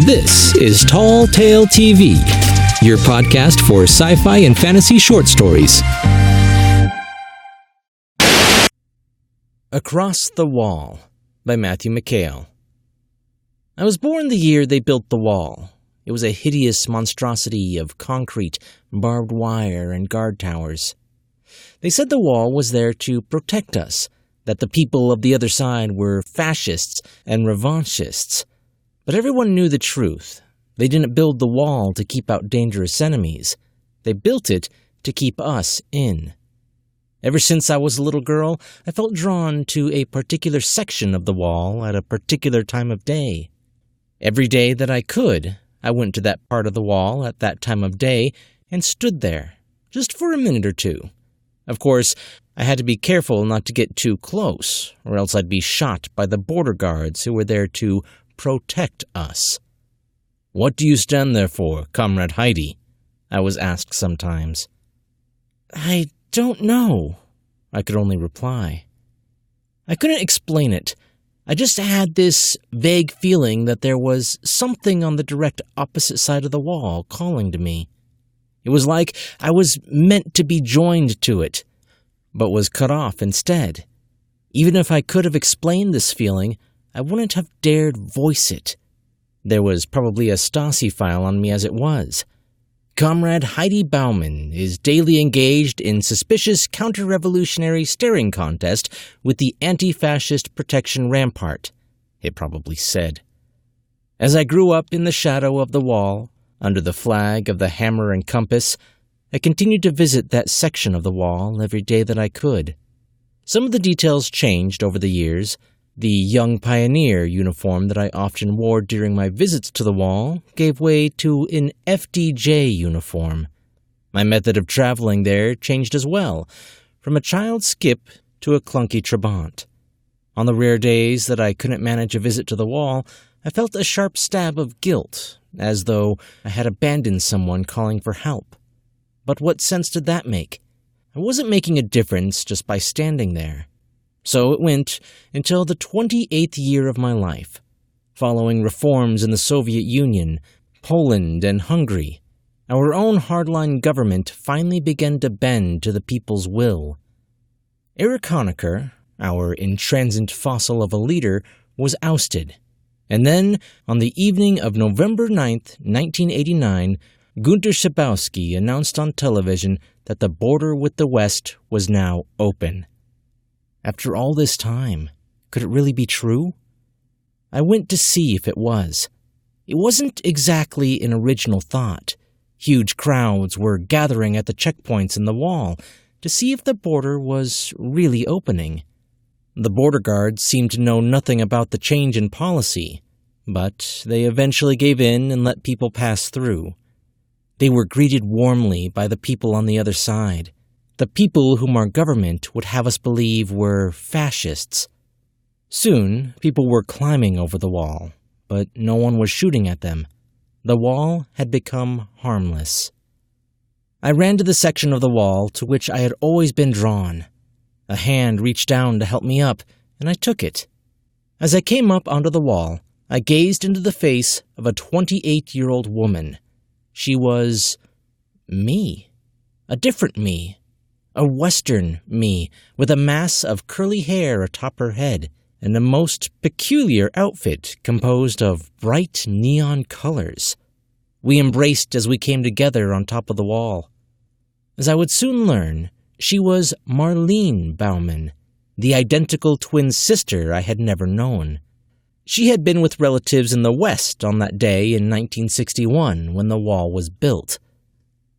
This is Tall Tale TV, your podcast for sci-fi and fantasy short stories. Across the Wall by Matthew McAyeal. I was born the year they built the wall. It was a hideous monstrosity of concrete, barbed wire, and guard towers. They said the wall was there to protect us, that the people of the other side were fascists and revanchists. But everyone knew the truth. They didn't build the wall to keep out dangerous enemies. They built it to keep us in. Ever since I was a little girl, I felt drawn to a particular section of the wall at a particular time of day. Every day that I could, I went to that part of the wall at that time of day and stood there, just for a minute or two. Of course, I had to be careful not to get too close, or else I'd be shot by the border guards who were there to protect us. "What do you stand there for, Comrade Heidi?" I was asked sometimes. "I don't know," I could only reply. I couldn't explain it. I just had this vague feeling that there was something on the direct opposite side of the wall calling to me. It was like I was meant to be joined to it, but was cut off instead. Even if I could have explained this feeling, I wouldn't have dared voice it. There was probably a Stasi file on me as it was. Comrade Heidi Bauman is daily engaged in suspicious counter-revolutionary staring contest with the Anti-Fascist Protection Rampart, it probably said. As I grew up in the shadow of the wall, under the flag of the Hammer and Compass, I continued to visit that section of the wall every day that I could. Some of the details changed over the years. The young pioneer uniform that I often wore during my visits to the wall gave way to an FDJ uniform. My method of traveling there changed as well, from a child skip to a clunky trabant. On the rare days that I couldn't manage a visit to the wall, I felt a sharp stab of guilt, as though I had abandoned someone calling for help. But what sense did that make? I wasn't making a difference just by standing there. So it went until the 28th year of my life. Following reforms in the Soviet Union, Poland, and Hungary, our own hardline government finally began to bend to the people's will. Erich Honecker, our intransigent fossil of a leader, was ousted. And then, on the evening of November 9th, 1989, Günter Schabowski announced on television that the border with the West was now open. After all this time, could it really be true? I went to see if it was. It wasn't exactly an original thought. Huge crowds were gathering at the checkpoints in the wall to see if the border was really opening. The border guards seemed to know nothing about the change in policy, but they eventually gave in and let people pass through. They were greeted warmly by the people on the other side. The people whom our government would have us believe were fascists. Soon, people were climbing over the wall, but no one was shooting at them. The wall had become harmless. I ran to the section of the wall to which I had always been drawn. A hand reached down to help me up, and I took it. As I came up onto the wall, I gazed into the face of a 28-year-old woman. She was me, a different me. A Western me, with a mass of curly hair atop her head, and a most peculiar outfit composed of bright neon colors. We embraced as we came together on top of the wall. As I would soon learn, she was Marlene Bauman, the identical twin sister I had never known. She had been with relatives in the West on that day in 1961 when the wall was built.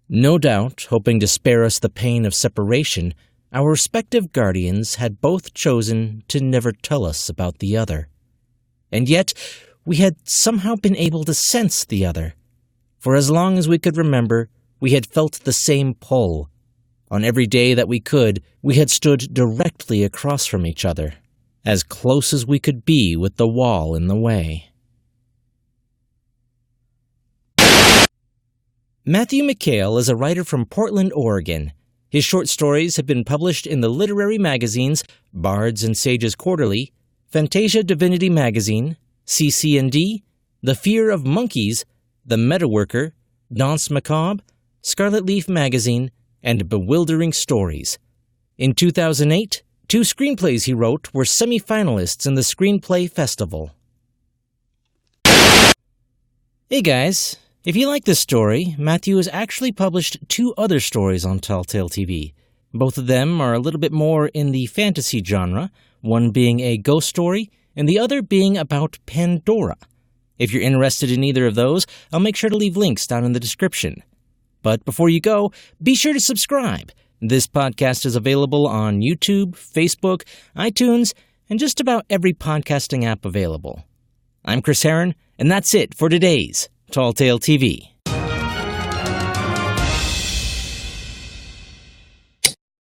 No doubt, hoping to spare us the pain of separation, our respective guardians had both chosen to never tell us about the other. And yet, we had somehow been able to sense the other. For as long as we could remember, we had felt the same pull. On every day that we could, we had stood directly across from each other, as close as we could be with the wall in the way. Matthew McAyeal is a writer from Portland, Oregon. His short stories have been published in the literary magazines Bards and Sages Quarterly, Fantasia Divinity Magazine, cc&d, The Fear of Monkeys, The Metaworker, Danse Macabre, Scarlet Leaf Magazine, and Bewildering Stories. In 2008, 2 screenplays he wrote were semi-finalists in the Screenplay Festival. Hey guys, if you like this story, Matthew has actually published 2 other stories on Telltale TV. Both of them are a little bit more in the fantasy genre, one being a ghost story and the other being about Pandora. If you're interested in either of those, I'll make sure to leave links down in the description. But before you go, be sure to subscribe. This podcast is available on YouTube, Facebook, iTunes, and just about every podcasting app available. I'm Chris Herron, and that's it for today's Telltale TV.